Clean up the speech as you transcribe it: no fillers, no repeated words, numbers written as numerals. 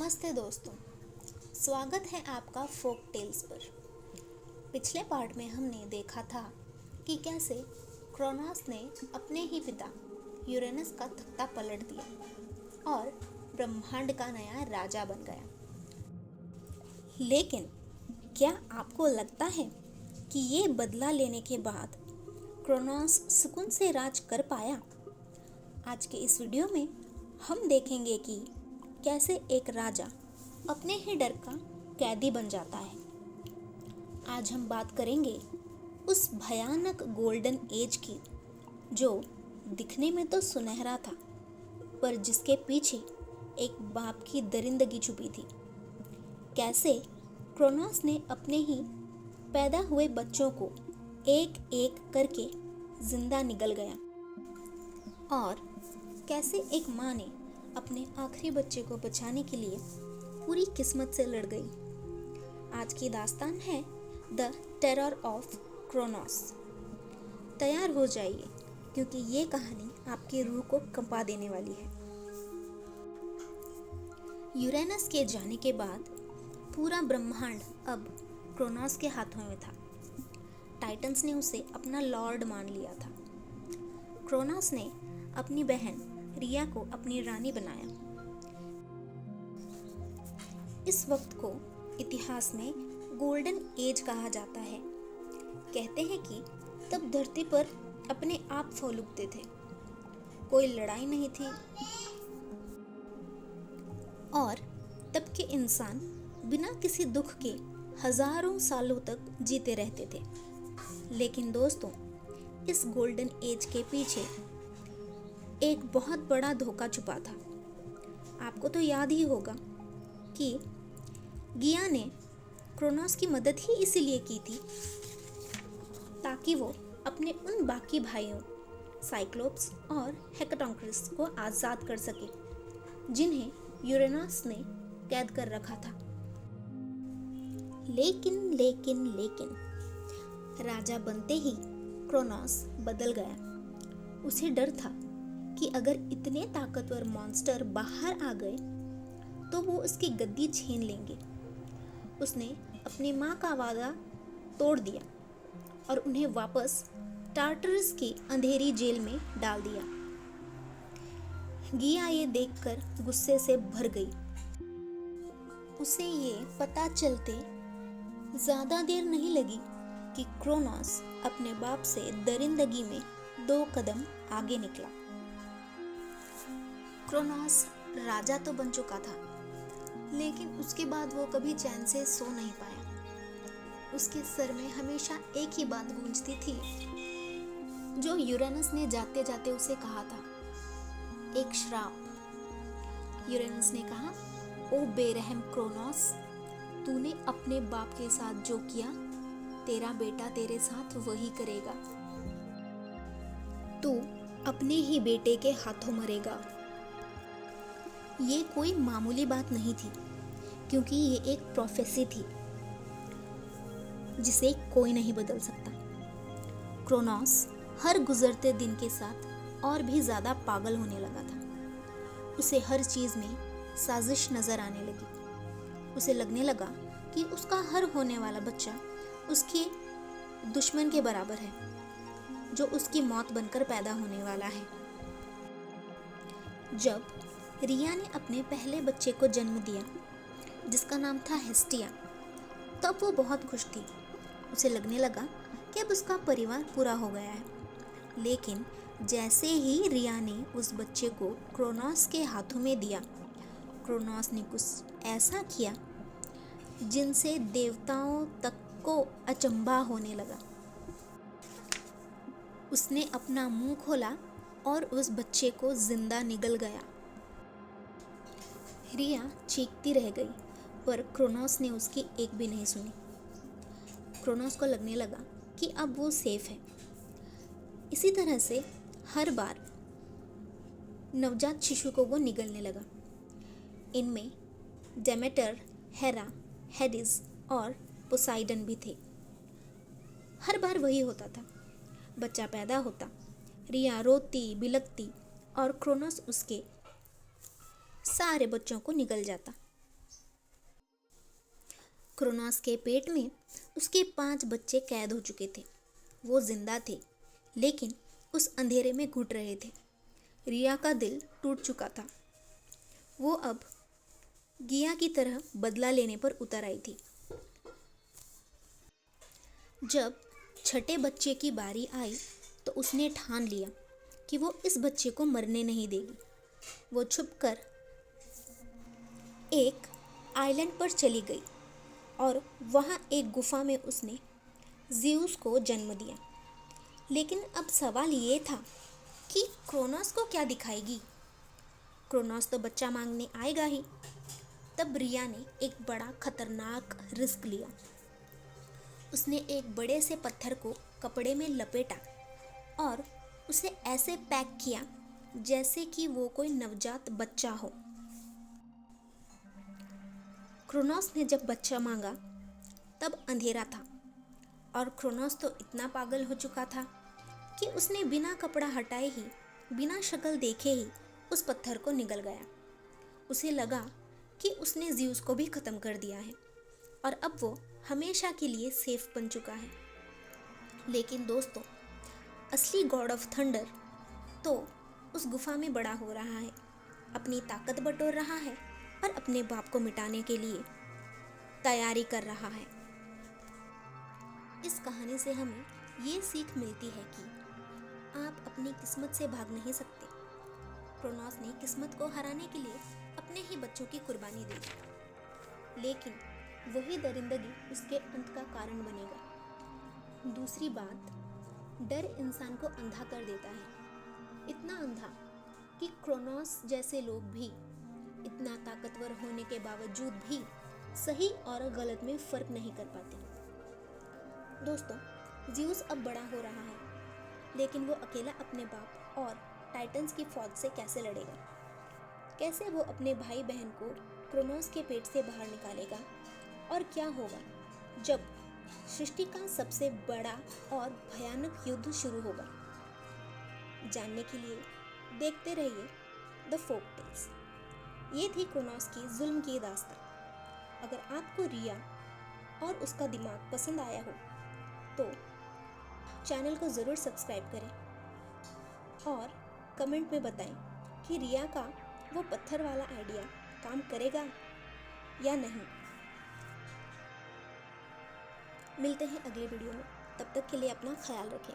नमस्ते दोस्तों, स्वागत है आपका फोक टेल्स पर। पिछले पार्ट में हमने देखा था कि कैसे क्रोनोस ने अपने ही पिता यूरेनस का तख्ता पलट दिया और ब्रह्मांड का नया राजा बन गया। लेकिन क्या आपको लगता है कि ये बदला लेने के बाद क्रोनोस सुकून से राज कर पाया? आज के इस वीडियो में हम देखेंगे कि कैसे एक राजा अपने ही डर का कैदी बन जाता है। आज हम बात करेंगे उस भयानक गोल्डन एज की जो दिखने में तो सुनहरा था, पर जिसके पीछे एक बाप की दरिंदगी छुपी थी। कैसे क्रोनोस ने अपने ही पैदा हुए बच्चों को एक एक करके जिंदा निगल गया और कैसे एक माँ ने अपने आखिरी बच्चे को बचाने के लिए पूरी किस्मत से लड़ गई। आज की दास्तान है द टेरर ऑफ क्रोनोस। तैयार हो जाइए क्योंकि ये कहानी आपकी रूह को कंपा देने वाली है। यूरेनस के जाने के बाद पूरा ब्रह्मांड अब क्रोनोस के हाथों में था। टाइटन्स ने उसे अपना लॉर्ड मान लिया था। क्रोनोस ने अपनी बहन रिया को अपनी रानी बनाया। इस वक्त को इतिहास में गोल्डन एज कहा जाता है। कहते हैं कि तब धरती पर अपने आप फूल उगते थे, कोई लड़ाई नहीं थी और तब के इंसान बिना किसी दुख के हजारों सालों तक जीते रहते थे। लेकिन दोस्तों, इस गोल्डन एज के पीछे एक बहुत बड़ा धोखा छुपा था। आपको तो याद ही होगा कि गिया ने क्रोनोस की मदद ही इसीलिए की थी ताकि वो अपने उन बाकी भाइयों साइक्लोप्स और हेकेटोन्क्रिस को आज़ाद कर सके, जिन्हें यूरेनस ने कैद कर रखा था। लेकिन राजा बनते ही क्रोनोस बदल गया। उसे डर था कि अगर इतने ताकतवर मॉन्स्टर बाहर आ गए तो वो उसकी गद्दी छीन लेंगे। उसने अपनी माँ का वादा तोड़ दिया और उन्हें वापस टार्टरस की अंधेरी जेल में डाल दिया। गिया ये देखकर गुस्से से भर गई। उसे ये पता चलते ज्यादा देर नहीं लगी कि क्रोनोस अपने बाप से दरिंदगी में 2 कदम आगे निकला। क्रोनोस राजा तो बन चुका था, लेकिन उसके बाद वो कभी चैन से सो नहीं पाया। उसके सर में हमेशा एक ही बात गूंजती थी जो यूरेनस ने जाते जाते उसे कहा था, एक श्राप। यूरेनस ने कहा, ओ बेरहम क्रोनोस, तूने अपने बाप के साथ जो किया, तेरा बेटा तेरे साथ वही करेगा। तू अपने ही बेटे के हाथों मरेगा। ये कोई मामूली बात नहीं थी, क्योंकि ये एक प्रोफेसी थी जिसे कोई नहीं बदल सकता। क्रोनोस हर गुजरते दिन के साथ और भी ज्यादा पागल होने लगा था। उसे हर चीज में साजिश नजर आने लगी। उसे लगने लगा कि उसका हर होने वाला बच्चा उसके दुश्मन के बराबर है, जो उसकी मौत बनकर पैदा होने वाला है। जब रिया ने अपने पहले बच्चे को जन्म दिया, जिसका नाम था हेस्टिया, तब वो बहुत खुश थी। उसे लगने लगा कि अब उसका परिवार पूरा हो गया है। लेकिन जैसे ही रिया ने उस बच्चे को क्रोनोस के हाथों में दिया, क्रोनोस ने कुछ ऐसा किया जिनसे देवताओं तक को अचंभा होने लगा। उसने अपना मुंह खोला और उस बच्चे को जिंदा निगल गया। रिया चीखती रह गई, पर क्रोनोस ने उसकी एक भी नहीं सुनी। क्रोनोस को लगने लगा कि अब वो सेफ है। इसी तरह से हर बार नवजात शिशु को वो निगलने लगा। इनमें डेमेटर, हेरा, हेडिस और पोसाइडन भी थे। हर बार वही होता था, बच्चा पैदा होता, रिया रोती बिलखती और क्रोनोस उसके सारे बच्चों को निगल जाता। क्रोनोस के पेट में उसके 5 बच्चे कैद हो चुके थे। वो जिंदा थे, लेकिन उस अंधेरे में घुट रहे थे। रिया का दिल टूट चुका था। वो अब गिया की तरह बदला लेने पर उतर आई थी। जब छठे बच्चे की बारी आई तो उसने ठान लिया कि वो इस बच्चे को मरने नहीं देगी। वो छुपकर एक आइलैंड पर चली गई और वहाँ एक गुफा में उसने ज़्यूस को जन्म दिया। लेकिन अब सवाल ये था कि क्रोनोस को क्या दिखाएगी। क्रोनोस तो बच्चा मांगने आएगा ही। तब रिया ने एक बड़ा खतरनाक रिस्क लिया। उसने एक बड़े से पत्थर को कपड़े में लपेटा और उसे ऐसे पैक किया जैसे कि वो कोई नवजात बच्चा हो। क्रोनोस ने जब बच्चा मांगा तब अंधेरा था और क्रोनोस तो इतना पागल हो चुका था कि उसने बिना कपड़ा हटाए ही, बिना शक्ल देखे ही उस पत्थर को निगल गया। उसे लगा कि उसने ज़्यूस को भी ख़त्म कर दिया है और अब वो हमेशा के लिए सेफ बन चुका है। लेकिन दोस्तों, असली गॉड ऑफ थंडर तो उस गुफा में बड़ा हो रहा है, अपनी ताकत बटोर रहा है और अपने बाप को मिटाने के लिए तैयारी कर रहा है। इस कहानी से हमें ये सीख मिलती है कि आप अपनी किस्मत से भाग नहीं सकते। क्रोनोस ने किस्मत को हराने के लिए अपने ही बच्चों की कुर्बानी दी, लेकिन वही दरिंदगी उसके अंत का कारण बनेगा। दूसरी बात, डर इंसान को अंधा कर देता है, इतना अंधा कि क्रोनोस जैसे लोग भी इतना ताकतवर होने के बावजूद भी सही और गलत में फर्क नहीं कर पाते। दोस्तों, ज़्यूस अब बड़ा हो रहा है, लेकिन वो अकेला अपने बाप और टाइटन्स की फौज से कैसे लड़ेगा? कैसे वो अपने भाई बहन को क्रोनोस के पेट से बाहर निकालेगा? और क्या होगा जब सृष्टि का सबसे बड़ा और भयानक युद्ध शुरू होगा? जानने के लिए देखते रहिए द फोक टेल्स। ये थी क्रोनोस की जुल्म की दास्तां। अगर आपको रिया और उसका दिमाग पसंद आया हो तो चैनल को ज़रूर सब्सक्राइब करें और कमेंट में बताएं कि रिया का वो पत्थर वाला आइडिया काम करेगा या नहीं। मिलते हैं अगले वीडियो में, तब तक के लिए अपना ख्याल रखें।